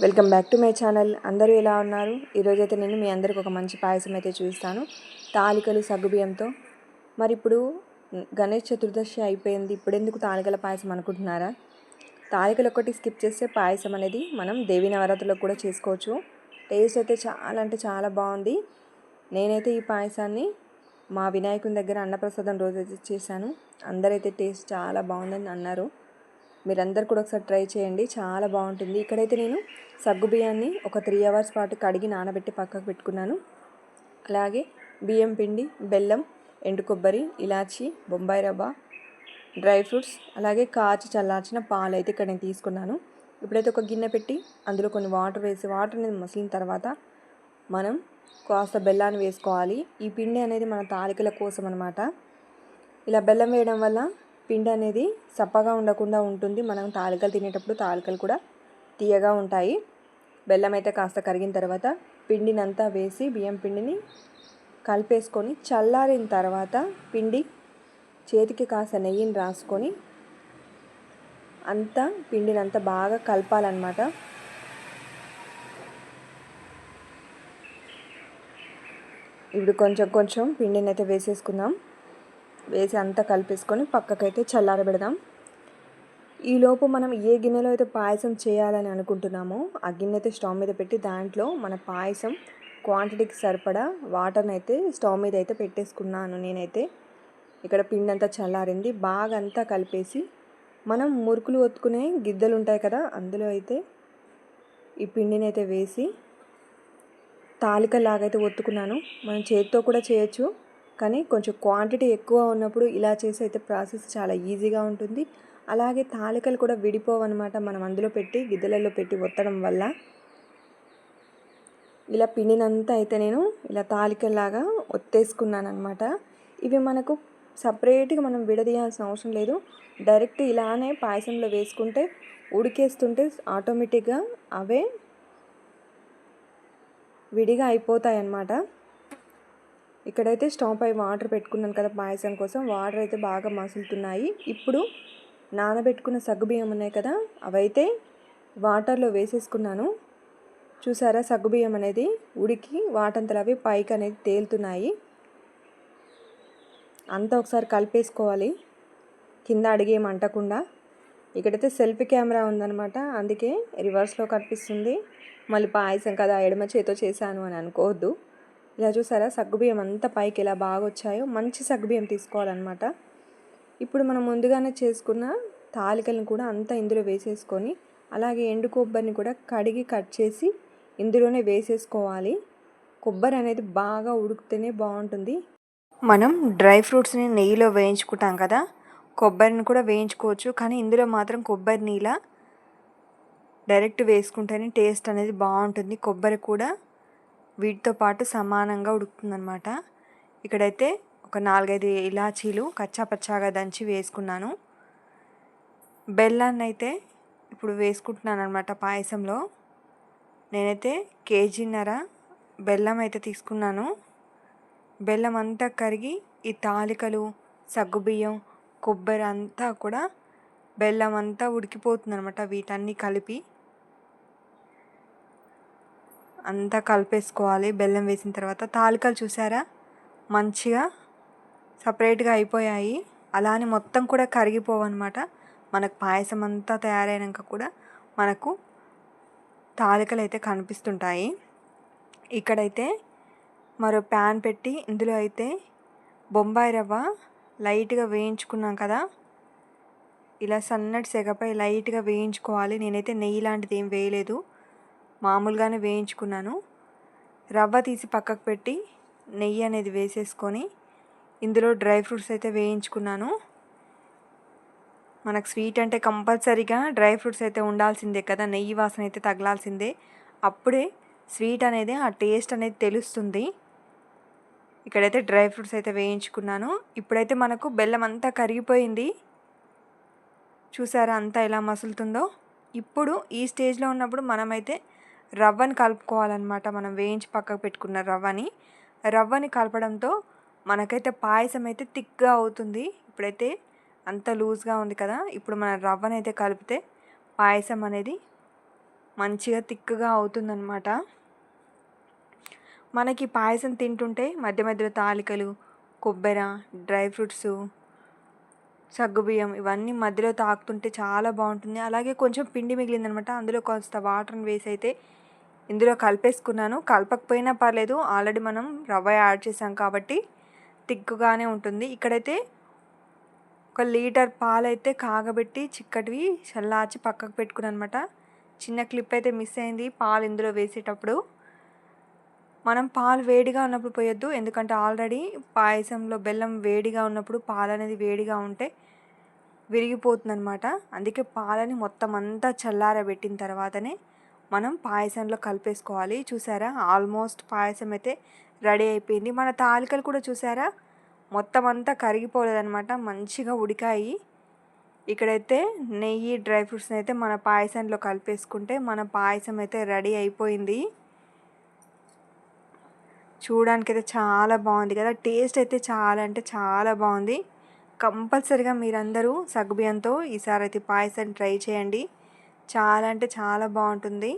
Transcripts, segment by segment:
Welcome back to my channel. అందరూ ఎలా ఉన్నారు? ఈరోజైతే నేను మీ అందరికి ఒక మంచి పాయసం అయితే చూపిస్తాను. తాలికలు సగ్గుబియ్యంతో. మరి ఇప్పుడు గణేష్ చతుర్దశి అయిపోయింది, ఇప్పుడెందుకు తాలికల పాయసం అనుకుంటున్నారా? తాలికలు ఒకటి స్కిప్ చేస్తే పాయసం అనేది మనం దేవీ నవరాత్రులకు కూడా చేసుకోవచ్చు. టేస్ట్ అయితే చాలా అంటే చాలా బాగుంది. నేనైతే ఈ పాయసాన్ని మా వినాయకుని దగ్గర అన్నప్రసాదం రోజైతే చేశాను. అందరైతే టేస్ట్ చాలా బాగుందని అన్నారు. మీరందరూ కూడా ఒకసారి ట్రై చేయండి, చాలా బాగుంటుంది. ఇక్కడైతే నేను సగ్గుబియ్యాన్ని ఒక 3 అవర్స్ పాటు కడిగి నానబెట్టి పక్కకు పెట్టుకున్నాను. అలాగే బియ్యం పిండి, బెల్లం, ఎండు కొబ్బరి, ఇలాచి, బొంబాయి రవ్వ, డ్రై ఫ్రూట్స్, అలాగే కాచి చల్లార్చిన పాలు అయితే ఇక్కడ నేను తీసుకున్నాను. ఇప్పుడైతే ఒక గిన్నె పెట్టి అందులో కొన్ని వాటర్ వేసి వాటర్ అనేది మసిలిన తర్వాత మనం కాస్త బెల్లాన్ని వేసుకోవాలి. ఈ పిండి అనేది మన తాలికల కోసం అనమాట. ఇలా బెల్లం వేయడం వల్ల పిండి అనేది సప్పగా ఉండకుండా ఉంటుంది. మనం తాలికలు తినేటప్పుడు తాలికలు కూడా తీయగా ఉంటాయి. బెల్లం అయితే కాస్త కరిగిన తర్వాత పిండినంతా వేసి బియ్యం పిండిని కలిపేసుకొని చల్లారిన తర్వాత పిండి చేతికి కాస్త నెయ్యిని రాసుకొని అంతా పిండినంతా బాగా కలపాలన్నమాట. ఇప్పుడు కొంచెం కొంచెం పిండిని అయితే వేసేసుకుందాం. వేసి అంతా కలిపేసుకొని పక్కకైతే చల్లారబెడదాం. ఈలోపు మనం ఏ గిన్నెలో అయితే పాయసం చేయాలని అనుకుంటున్నామో ఆ గిన్నె అయితే స్టవ్ మీద పెట్టి దాంట్లో మన పాయసం క్వాంటిటీకి సరిపడా వాటర్ని అయితే స్టవ్ మీద అయితే పెట్టేసుకున్నాను. నేనైతే ఇక్కడ పిండి అంతా చల్లారింది, బాగా అంతా కలిపేసి మనం మురుకులు ఒత్తుకునే గిద్దలు ఉంటాయి కదా, అందులో అయితే ఈ పిండిని అయితే వేసి తాలికలాగైతే ఒత్తుకున్నాను. మనం చేతితో కూడా చేయొచ్చు, కానీ కొంచెం క్వాంటిటీ ఎక్కువ ఉన్నప్పుడు ఇలా చేసి అయితే ప్రాసెస్ చాలా ఈజీగా ఉంటుంది. అలాగే తాలికలు కూడా విడిపోవన్నమాట. మనం అందులో పెట్టి గిద్దెలలో పెట్టి ఒత్తడం వల్ల ఇలా పిండినంతా అయితే నేను ఇలా తాలికల్లాగా ఒత్తేసుకున్నాను అనమాట. ఇవి మనకు సపరేట్గా మనం విడదీయాల్సిన అవసరం లేదు. డైరెక్ట్ ఇలానే పాయసంలో వేసుకుంటే ఉడికేస్తుంటే ఆటోమేటిక్గా అవే విడిగా అయిపోతాయి అన్నమాట. ఇక్కడైతే స్టవ్ పై వాటర్ పెట్టుకున్నాను కదా పాయసం కోసం. వాటర్ అయితే బాగా మసులుతున్నాయి. ఇప్పుడు నానబెట్టుకున్న సగ్గుబియ్యం ఉన్నాయి కదా, అవైతే వాటర్లో వేసేసుకున్నాను. చూసారా, సగ్గుబియ్యం అనేది ఉడికి వాటంతలు అవి పైకి అనేది తేలుతున్నాయి. అంతా ఒకసారి కలిపేసుకోవాలి, కింద అడిగేం అంటకుండా. ఇక్కడైతే సెల్ఫీ కెమెరా ఉందన్నమాట, అందుకే రివర్స్లో కనిపిస్తుంది. మళ్ళీ పాయసం కదా ఎడమ చేతో చేశాను అని అనుకోవద్దు. ఇలా చూసారా, సగ్గుబియ్యం అంతా పైకి ఎలా బాగా వచ్చాయో. మంచి సగ్గుబియ్యం తీసుకోవాలన్నమాట. ఇప్పుడు మనం ముందుగానే చేసుకున్న తాలికలను కూడా అంతా ఇందులో వేసేసుకొని అలాగే ఎండు కొబ్బరిని కూడా కడిగి కట్ చేసి ఇందులోనే వేసేసుకోవాలి. కొబ్బరి అనేది బాగా ఉడికితేనే బాగుంటుంది. మనం డ్రై ఫ్రూట్స్ని నెయ్యిలో వేయించుకుంటాం కదా, కొబ్బరిని కూడా వేయించుకోవచ్చు, కానీ ఇందులో మాత్రం కొబ్బరిని ఇలా డైరెక్ట్ వేసుకుంటేనే టేస్ట్ అనేది బాగుంటుంది. కొబ్బరి కూడా వీటితో పాటు సమానంగా ఉడుకుతుందన్నమాట. ఇక్కడైతే ఒక 4-5 ఇలాచీలు కచ్చాపచ్చాగా దంచి వేసుకున్నాను. బెల్లాన్ని అయితే ఇప్పుడు వేసుకుంటున్నాను అనమాట పాయసంలో. నేనైతే 1.5 కేజీ బెల్లం అయితే తీసుకున్నాను. బెల్లం అంతా కరిగి ఈ తాలికలు, సగ్గుబియ్యం, కొబ్బరి అంతా కూడా బెల్లం అంతా ఉడికిపోతుందన్నమాట. వీటన్నీ కలిపి అంతా కలిపేసుకోవాలి. బెల్లం వేసిన తర్వాత తాలికలు చూసారా మంచిగా సపరేట్గా అయిపోయాయి. అలానే మొత్తం కూడా కరిగిపోవన్నమాట. మనకు పాయసం అంతా తయారైనాక కూడా మనకు తాలికలు అయితే కనిపిస్తుంటాయి. ఇక్కడైతే మరో ప్యాన్ పెట్టి ఇందులో అయితే బొంబాయి రవ్వ లైట్గా వేయించుకున్నాం కదా, ఇలా సన్నటి సెగపై లైట్గా వేయించుకోవాలి. నేనైతే నెయ్యి లాంటిది ఏం వేయలేదు, మామూలుగానే వేయించుకున్నాను. రవ్వ తీసి పక్కకు పెట్టి నెయ్యి అనేది వేసేసుకొని ఇందులో డ్రై ఫ్రూట్స్ అయితే వేయించుకున్నాను. మనకు స్వీట్ అంటే కంపల్సరీగా డ్రై ఫ్రూట్స్ అయితే ఉండాల్సిందే కదా, నెయ్యి వాసన అయితే తగలాల్సిందే. అప్పుడే స్వీట్ అనేది ఆ టేస్ట్ అనేది తెలుస్తుంది. ఇక్కడైతే డ్రై ఫ్రూట్స్ అయితే వేయించుకున్నాను. ఇప్పుడైతే మనకు బెల్లం అంతా కరిగిపోయింది. చూసారా అంతా ఎలా మసులుతుందో. ఇప్పుడు ఈ స్టేజ్లో ఉన్నప్పుడు మనమైతే రవ్వని కలుపుకోవాలన్నమాట. మనం వేయించి పక్కకు పెట్టుకున్న రవ్వని కలపడంతో మనకైతే పాయసం అయితే థిక్గా అవుతుంది. ఇప్పుడైతే అంత లూజ్గా ఉంది కదా, ఇప్పుడు మన రవ్వనైతే కలిపితే పాయసం అనేది మంచిగా తిక్కుగా అవుతుందన్నమాట. మనకి పాయసం తింటుంటే మధ్య మధ్యలో తాలికలు, కొబ్బరి, డ్రై ఫ్రూట్స్, సగ్గుబియ్యం ఇవన్నీ మధ్యలో తాకుతుంటే చాలా బాగుంటుంది. అలాగే కొంచెం పిండి మిగిలిందనమాట, అందులో కొంత వాటర్ని వేసి అయితే ఇందులో కలిపేసుకున్నాను. కలపకపోయినా పర్లేదు, ఆల్రెడీ మనం రవ్వ యాడ్ చేసాం కాబట్టి తిక్కుగానే ఉంటుంది. ఇక్కడైతే 1 లీటర్ పాలైతే కాగబెట్టి చిక్కటివి చల్లార్చి పక్కకు పెట్టుకున్నాను అనమాట. చిన్న క్లిప్ అయితే మిస్ అయింది పాలు ఇందులో వేసేటప్పుడు. మనం పాలు వేడిగా ఉన్నప్పుడు పోయొద్దు, ఎందుకంటే ఆల్రెడీ పాయసంలో బెల్లం వేడిగా ఉన్నప్పుడు పాలు అనేది వేడిగా ఉంటే విరిగిపోతుందన్నమాట. అందుకే పాలని మొత్తం అంతా చల్లారబెట్టిన తర్వాతనే మనం పాయసంలో కలిపేసుకోవాలి. చూసారా, ఆల్మోస్ట్ పాయసం అయితే రెడీ అయిపోయింది. మన తాలికలు కూడా చూసారా మొత్తం అంతా కరిగిపోలేదన్నమాట, మంచిగా ఉడికాయి. ఇక్కడైతే నెయ్యి, డ్రై ఫ్రూట్స్ని అయితే మన పాయసంలో కలిపేసుకుంటే మన పాయసం అయితే రెడీ అయిపోయింది. చూడడానికైతే చాలా బాగుంది కదా, టేస్ట్ అయితే చాలా అంటే చాలా బాగుంది. కంపల్సరిగా మీరందరూ సగ్గుబియ్యంతో ఈసారి అయితే పాయసం ట్రై చేయండి. చాలా అంటే చాలా బాగుంటుంది.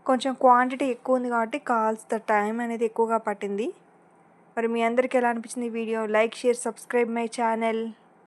కొంచెం క్వాంటిటీ ఎక్కువ ఉంది కాబట్టి కాస్త టైం అనేది ఎక్కువగా పట్టింది. మరి మీ అందరికీ ఎలా అనిపించింది ఈ video? Like, share, subscribe my channel.